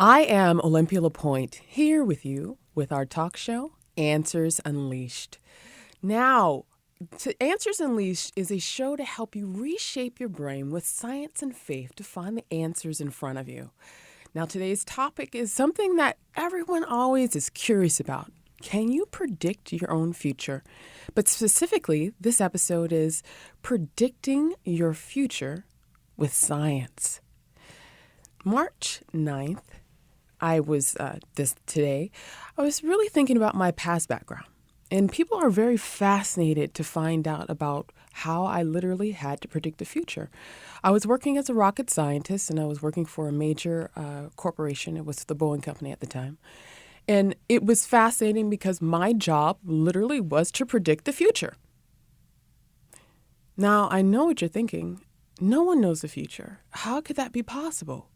I am Olympia LePoint, here with you with our talk show, Answers Unleashed. Now, Answers Unleashed is a show to help you reshape your brain with science and faith to find the answers in front of you. Now, today's topic is something that everyone always is curious about. Can you predict your own future? But specifically, this episode is predicting your future with science. March 9th, I was really thinking about my past background. And people are very fascinated to find out about how I literally had to predict the future. I was working as a rocket scientist, and I was working for a major corporation. It was the Boeing company at the time. And it was fascinating because my job literally was to predict the future. Now, I know what you're thinking. No one knows the future. How could that be possible?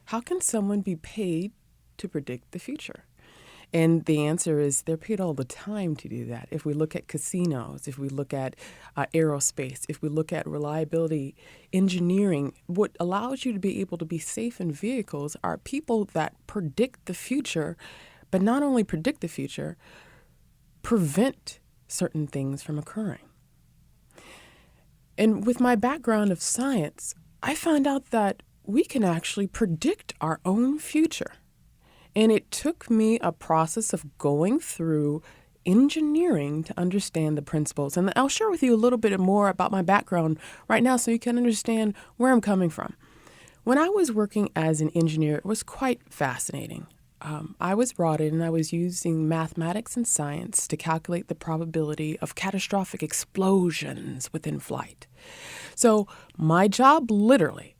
How can someone be paid to predict the future? And the answer is they're paid all the time to do that. If we look at casinos, if we look at aerospace, if we look at reliability engineering, what allows you to be able to be safe in vehicles are people that predict the future, but not only predict the future, prevent certain things from occurring. And with my background of science, I found out that we can actually predict our own future. And it took me a process of going through engineering to understand the principles. And I'll share with you a little bit more about my background right now so you can understand where I'm coming from. When I was working as an engineer, it was quite fascinating. I was brought in and I was using mathematics and science to calculate the probability of catastrophic explosions within flight. So my job literally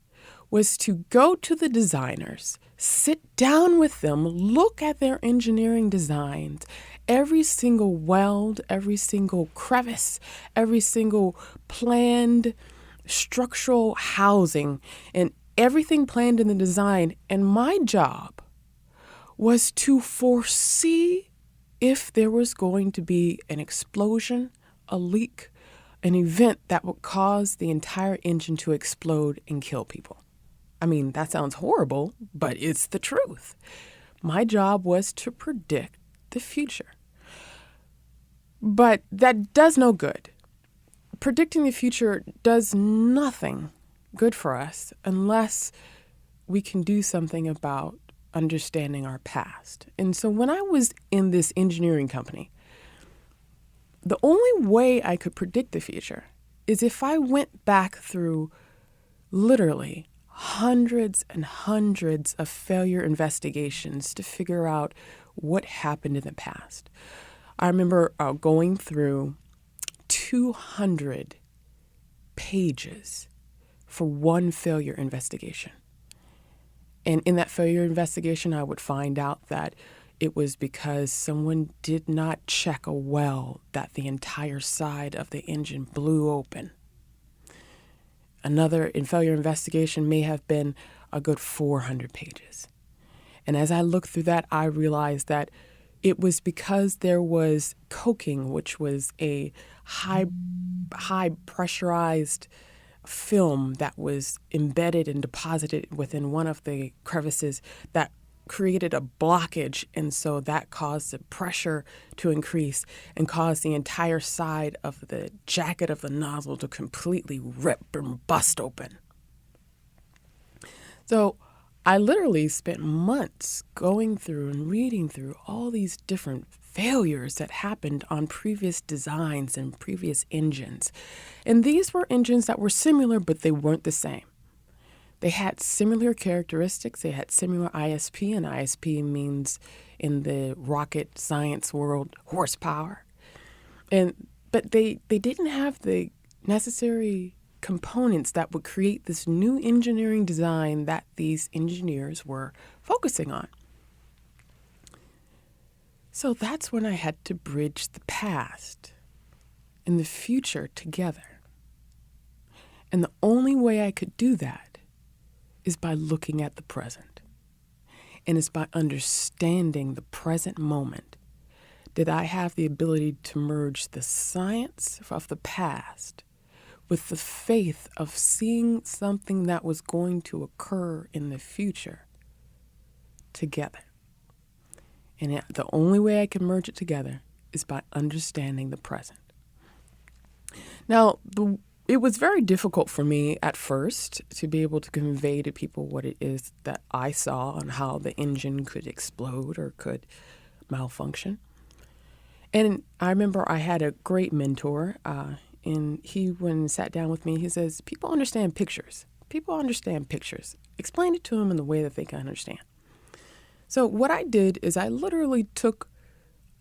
was to go to the designers, sit down with them, look at their engineering designs, every single weld, every single crevice, every single planned structural housing, and everything planned in the design. And my job was to foresee if there was going to be an explosion, a leak, an event that would cause the entire engine to explode and kill people. I mean, that sounds horrible, but it's the truth. My job was to predict the future. But that does no good. Predicting the future does nothing good for us unless we can do something about understanding our past. And so when I was in this engineering company, the only way I could predict the future is if I went back through literally hundreds and hundreds of failure investigations to figure out what happened in the past. I remember going through 200 pages for one failure investigation. And in that failure investigation, I would find out that it was because someone did not check a well that the entire side of the engine blew open. Another failure investigation may have been a good 400 pages. And as I looked through that, I realized that it was because there was coking, which was a high pressurized film that was embedded and deposited within one of the crevices that created a blockage, and so that caused the pressure to increase and caused the entire side of the jacket of the nozzle to completely rip and bust open. So I literally spent months going through and reading through all these different failures that happened on previous designs and previous engines. And these were engines that were similar, but they weren't the same. They had similar characteristics. They had similar ISP, and ISP means in the rocket science world, horsepower. But they didn't have the necessary components that would create this new engineering design that these engineers were focusing on. So that's when I had to bridge the past and the future together. And the only way I could do that is by looking at the present. And it's by understanding the present moment that I have the ability to merge the science of the past with the faith of seeing something that was going to occur in the future together. And the only way I can merge it together is by understanding the present. Now, it was very difficult for me at first to be able to convey to people what it is that I saw and how the engine could explode or could malfunction. And I remember I had a great mentor, and he, when sat down with me, he says, people understand pictures. People understand pictures. Explain it to them in the way that they can understand. So what I did is I literally took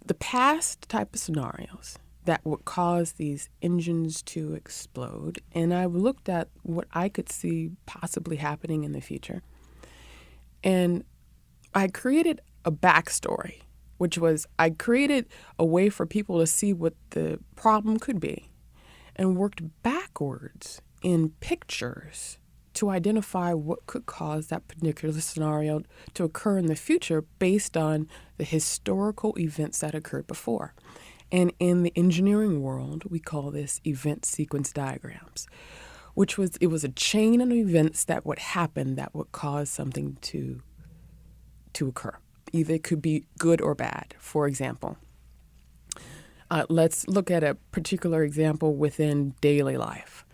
the past type of scenarios that would cause these engines to explode, and I looked at what I could see possibly happening in the future. And I created a backstory, which was I created a way for people to see what the problem could be and worked backwards in pictures to identify what could cause that particular scenario to occur in the future based on the historical events that occurred before. And in the engineering world, we call this event sequence diagrams, it was a chain of events that would happen that would cause something to occur. Either it could be good or bad. For example, let's look at a particular example within daily life.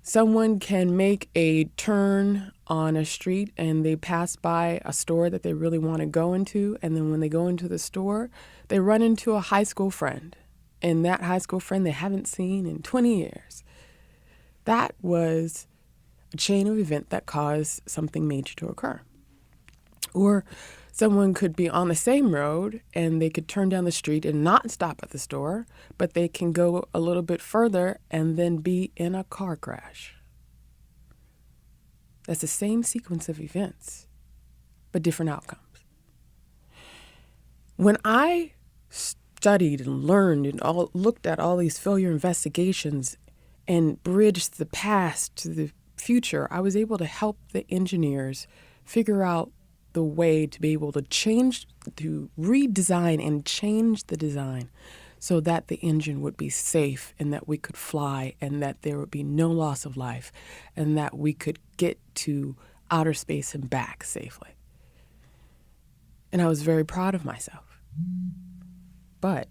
Someone can make a turn on a street and they pass by a store that they really want to go into. And then when they go into the store, they run into a high school friend. And that high school friend they haven't seen in 20 years. That was a chain of event that caused something major to occur. Or someone could be on the same road and they could turn down the street and not stop at the store, but they can go a little bit further and then be in a car crash. That's the same sequence of events, but different outcomes. When I studied and learned and looked at all these failure investigations and bridged the past to the future, I was able to help the engineers figure out the way to be able to redesign and change the design so that the engine would be safe and that we could fly and that there would be no loss of life and that we could get to outer space and back safely. And I was very proud of myself. But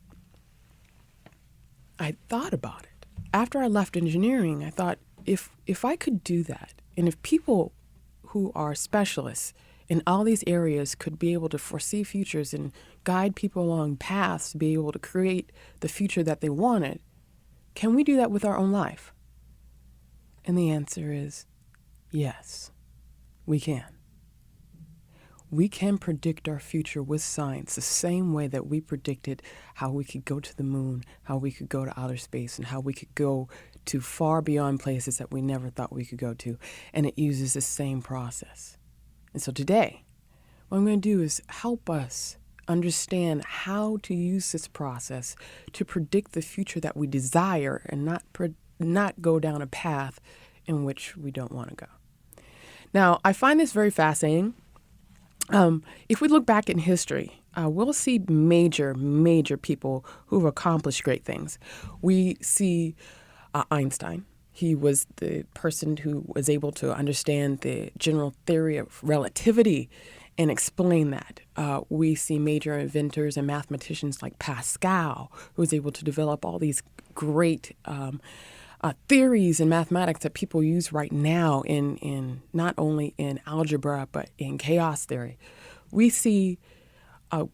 I thought about it. After I left engineering, I thought if I could do that, and if people who are specialists in all these areas could be able to foresee futures and guide people along paths to be able to create the future that they wanted, can we do that with our own life? And the answer is yes, we can. We can predict our future with science the same way that we predicted how we could go to the moon, how we could go to outer space, and how we could go to far beyond places that we never thought we could go to. And it uses the same process. And so today, what I'm going to do is help us understand how to use this process to predict the future that we desire and not go down a path in which we don't want to go. Now, I find this very fascinating. If we look back in history, we'll see major people who've accomplished great things. We see Einstein. He was the person who was able to understand the general theory of relativity and explain that. We see major inventors and mathematicians like Pascal, who was able to develop all these great theories in mathematics that people use right now in not only in algebra, but in chaos theory. We see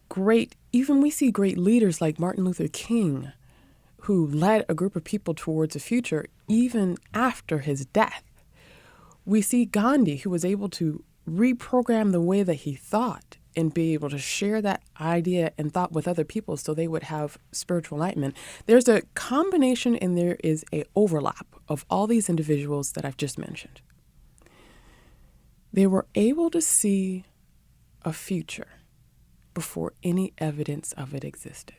great leaders like Martin Luther King, who led a group of people towards a future even after his death. We see Gandhi, who was able to reprogram the way that he thought and be able to share that idea and thought with other people so they would have spiritual enlightenment. There's a combination and there is an overlap of all these individuals that I've just mentioned. They were able to see a future before any evidence of it existed.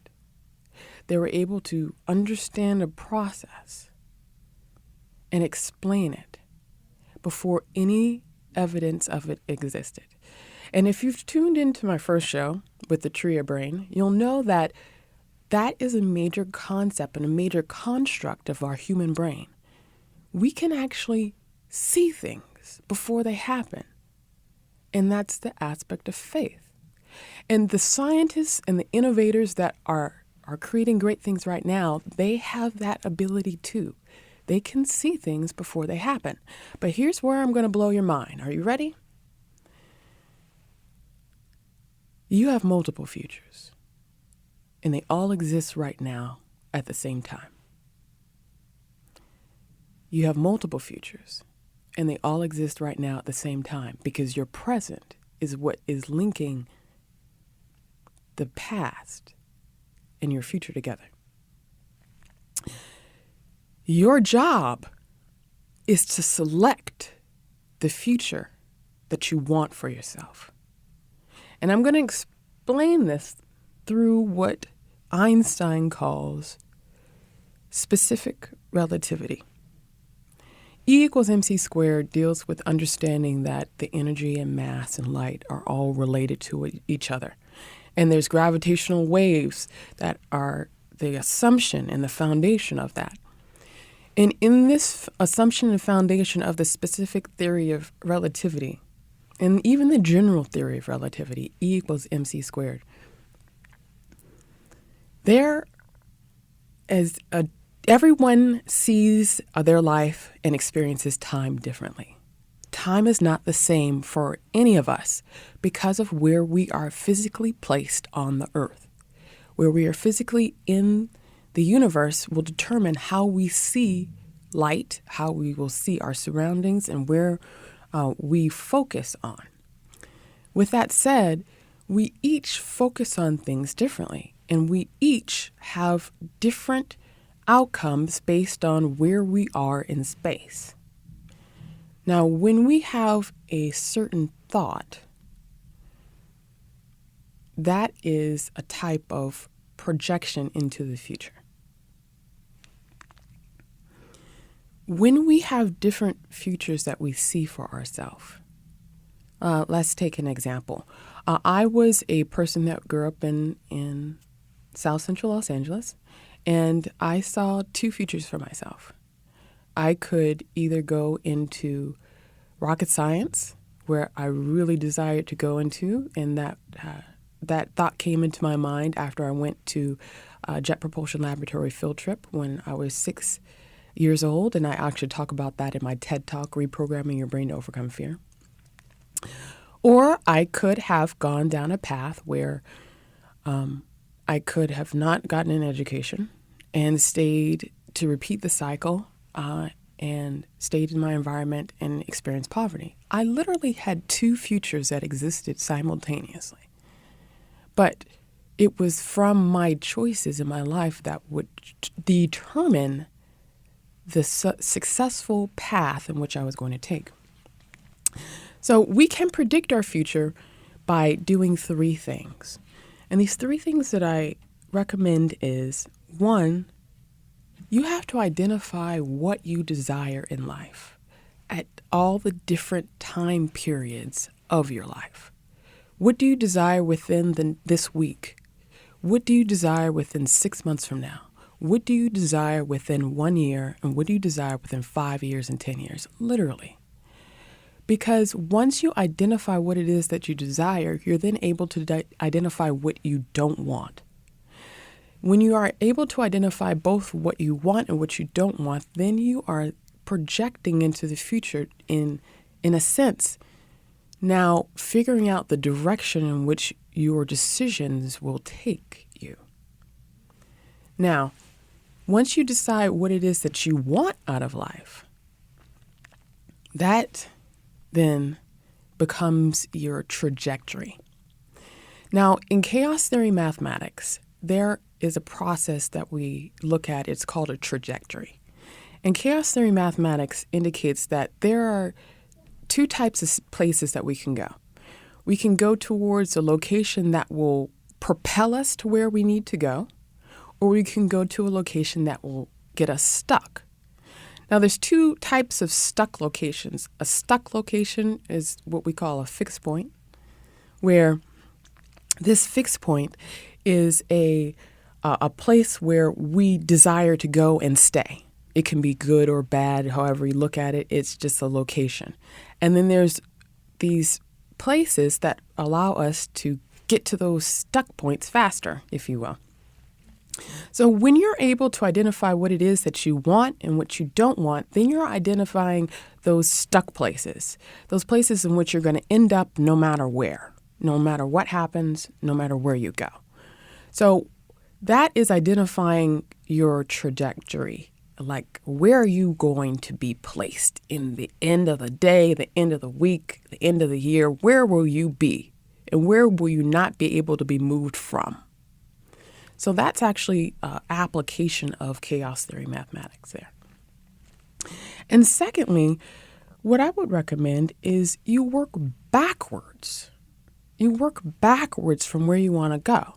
They were able to understand a process and explain it before any evidence of it existed. And if you've tuned into my first show with the Tria Brain, you'll know that that is a major concept and a major construct of our human brain. We can actually see things before they happen. And that's the aspect of faith. And the scientists and the innovators that are creating great things right now, they have that ability too. They can see things before they happen. But here's where I'm going to blow your mind. Are you ready? You have multiple futures, and they all exist right now at the same time. You have multiple futures, and they all exist right now at the same time because your present is what is linking the past and your future together. Your job is to select the future that you want for yourself. And I'm going to explain this through what Einstein calls specific relativity. E equals mc squared deals with understanding that the energy and mass and light are all related to each other. And there's gravitational waves that are the assumption and the foundation of that. And in this assumption and foundation of the specific theory of relativity, and even the general theory of relativity, E equals mc squared, everyone sees their life and experiences time differently. Time is not the same for any of us because of where we are physically placed on the earth. Where we are physically in the universe will determine how we see light, how we will see our surroundings, and where we focus on. With that said, we each focus on things differently, and we each have different outcomes based on where we are in space. Now, when we have a certain thought, that is a type of projection into the future. When we have different futures that we see for ourselves, let's take an example. I was a person that grew up in South Central Los Angeles, and I saw two futures for myself. I could either go into rocket science, where I really desired to go into, and that thought came into my mind after I went to a Jet Propulsion Laboratory field trip when I was 6 years old, and I actually talk about that in my TED Talk, Reprogramming Your Brain to Overcome Fear. Or I could have gone down a path where I could have not gotten an education and stayed to repeat the cycle and stayed in my environment and experienced poverty. I literally had two futures that existed simultaneously. But it was from my choices in my life that would determine the successful path in which I was going to take. So we can predict our future by doing three things. And these three things that I recommend is, one, you have to identify what you desire in life at all the different time periods of your life. What do you desire within this week? What do you desire within 6 months from now? What do you desire within 1 year? And what do you desire within 5 years and 10 years? Literally. Because once you identify what it is that you desire, you're then able to identify what you don't want. When you are able to identify both what you want and what you don't want, then you are projecting into the future in a sense, now figuring out the direction in which your decisions will take you. Now, once you decide what it is that you want out of life, that then becomes your trajectory. Now, in chaos theory mathematics, there is a process that we look at. It's called a trajectory. And chaos theory mathematics indicates that there are two types of places that we can go. We can go towards a location that will propel us to where we need to go, or we can go to a location that will get us stuck. Now, there's two types of stuck locations. A stuck location is what we call a fixed point, where this fixed point is a place where we desire to go and stay. It can be good or bad, however you look at it. It's just a location. And then there's these places that allow us to get to those stuck points faster, if you will. So when you're able to identify what it is that you want and what you don't want, then you're identifying those stuck places, those places in which you're going to end up no matter where, no matter what happens, no matter where you go. So that is identifying your trajectory. Like, where are you going to be placed in the end of the day, the end of the week, the end of the year? Where will you be? And where will you not be able to be moved from? So that's actually an application of chaos theory mathematics there. And secondly, what I would recommend is you work backwards. You work backwards from where you want to go.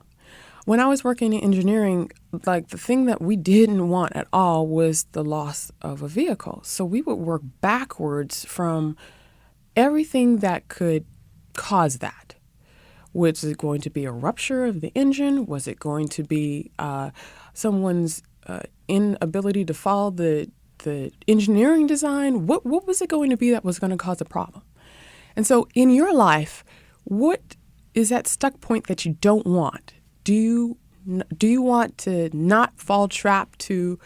When I was working in engineering, like the thing that we didn't want at all was the loss of a vehicle. So we would work backwards from everything that could cause that. Was it going to be a rupture of the engine? Was it going to be someone's inability to follow the engineering design? What was it going to be that was going to cause a problem? And so in your life, what is that stuck point that you don't want? Do you want to not fall trap to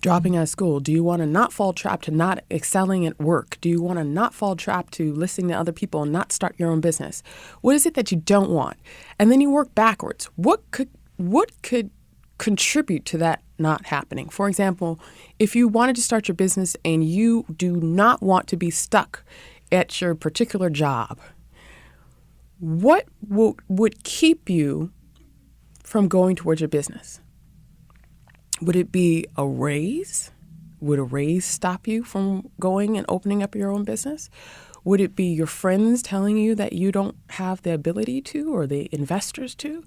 dropping out of school? Do you want to not fall trap to not excelling at work? Do you want to not fall trap to listening to other people and not start your own business? What is it that you don't want? And then you work backwards. What could contribute to that not happening? For example, if you wanted to start your business and you do not want to be stuck at your particular job, what would keep you from going towards your business? Would it be a raise? Would a raise stop you from going and opening up your own business? Would it be your friends telling you that you don't have the ability to, or the investors to?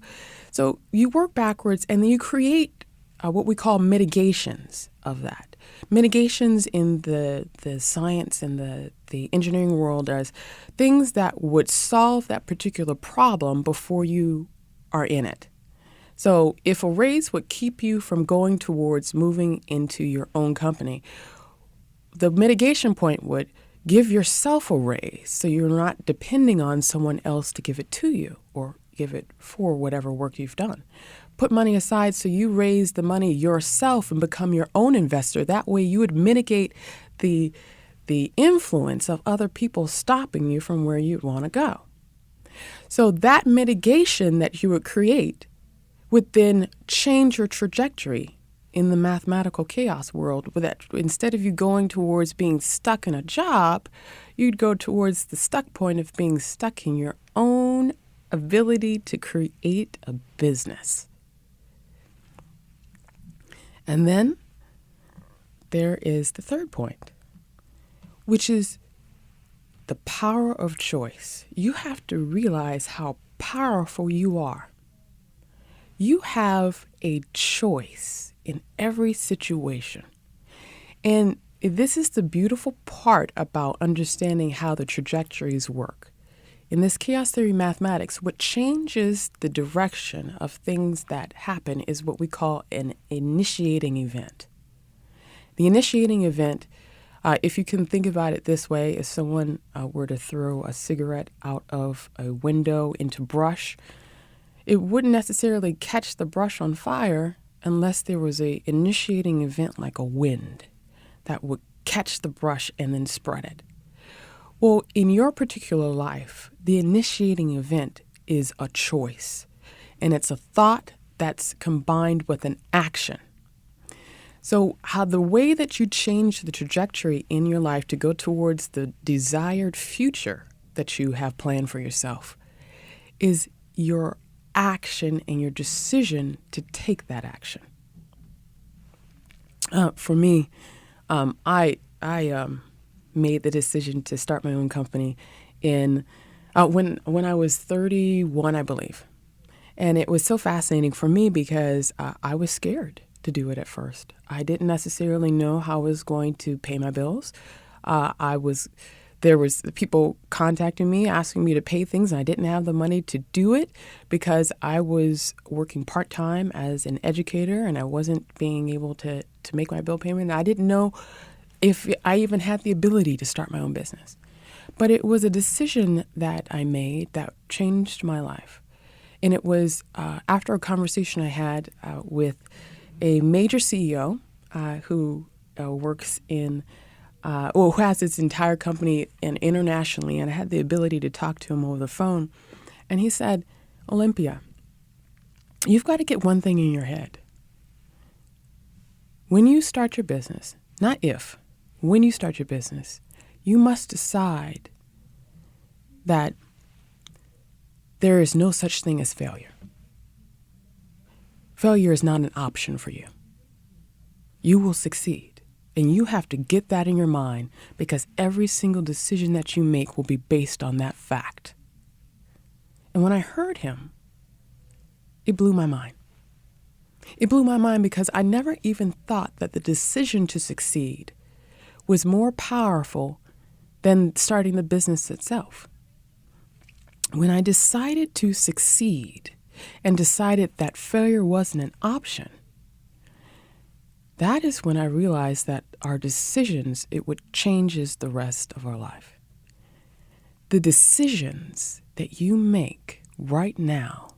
So you work backwards and then you create what we call mitigations of that. Mitigations in the science and the engineering world as things that would solve that particular problem before you are in it. So if a raise would keep you from going towards moving into your own company, the mitigation point would give yourself a raise so you're not depending on someone else to give it to you or give it for whatever work you've done. Put money aside so you raise the money yourself and become your own investor. That way you would mitigate the influence of other people stopping you from where you'd want to go. So that mitigation that you would create would then change your trajectory in the mathematical chaos world. With that, instead of you going towards being stuck in a job, you'd go towards the stuck point of being stuck in your own ability to create a business. And then there is the third point, which is the power of choice. You have to realize how powerful you are. You have a choice in every situation. And this is the beautiful part about understanding how the trajectories work. In this chaos theory mathematics, what changes the direction of things that happen is what we call an initiating event. The initiating event, if you can think about it this way, if someone were to throw a cigarette out of a window into brush, it wouldn't necessarily catch the brush on fire unless there was an initiating event like a wind that would catch the brush and then spread it. Well, in your particular life, the initiating event is a choice, and it's a thought that's combined with an action. So how the way that you change the trajectory in your life to go towards the desired future that you have planned for yourself is your action and your decision to take that action. For me, I made the decision to start my own company when I was 31, I believe. And it was so fascinating for me because I was scared to do it at first. I didn't necessarily know how I was going to pay my bills. There was people contacting me, asking me to pay things, and I didn't have the money to do it because I was working part-time as an educator and I wasn't being able to make my bill payment. I didn't know if I even had the ability to start my own business. But it was a decision that I made that changed my life. And it was after a conversation I had with a major CEO who works in, who has its entire company and internationally. And I had the ability to talk to him over the phone. And he said, Olympia, you've got to get one thing in your head. When you start your business, not if, when you start your business, you must decide that there is no such thing as failure. Failure is not an option for you. You will succeed, and you have to get that in your mind because every single decision that you make will be based on that fact. And when I heard him, it blew my mind. It blew my mind because I never even thought that the decision to succeed was more powerful than starting the business itself. When I decided to succeed and decided that failure wasn't an option, that is when I realized that our decisions, it would changes the rest of our life. The decisions that you make right now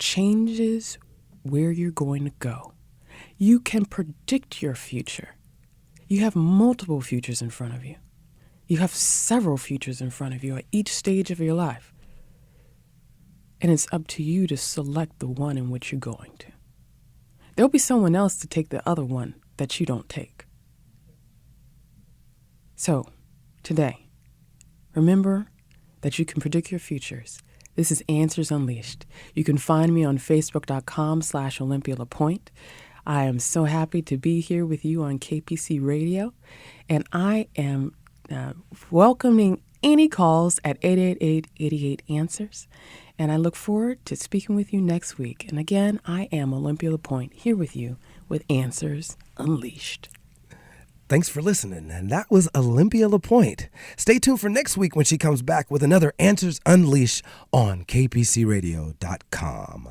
changes where you're going to go. You can predict your future. You have multiple futures in front of you. You have several futures in front of you at each stage of your life. And it's up to you to select the one in which you're going to. There'll be someone else to take the other one that you don't take. So, today, remember that you can predict your futures. This is Answers Unleashed. You can find me on Facebook.com/Olympia LePoint. I am so happy to be here with you on KPC Radio, and I am welcoming any calls at 888-88-ANSWERS, and I look forward to speaking with you next week. And again, I am Olympia LePoint here with you with Answers Unleashed. Thanks for listening, and that was Olympia LePoint. Stay tuned for next week when she comes back with another Answers Unleashed on kpcradio.com.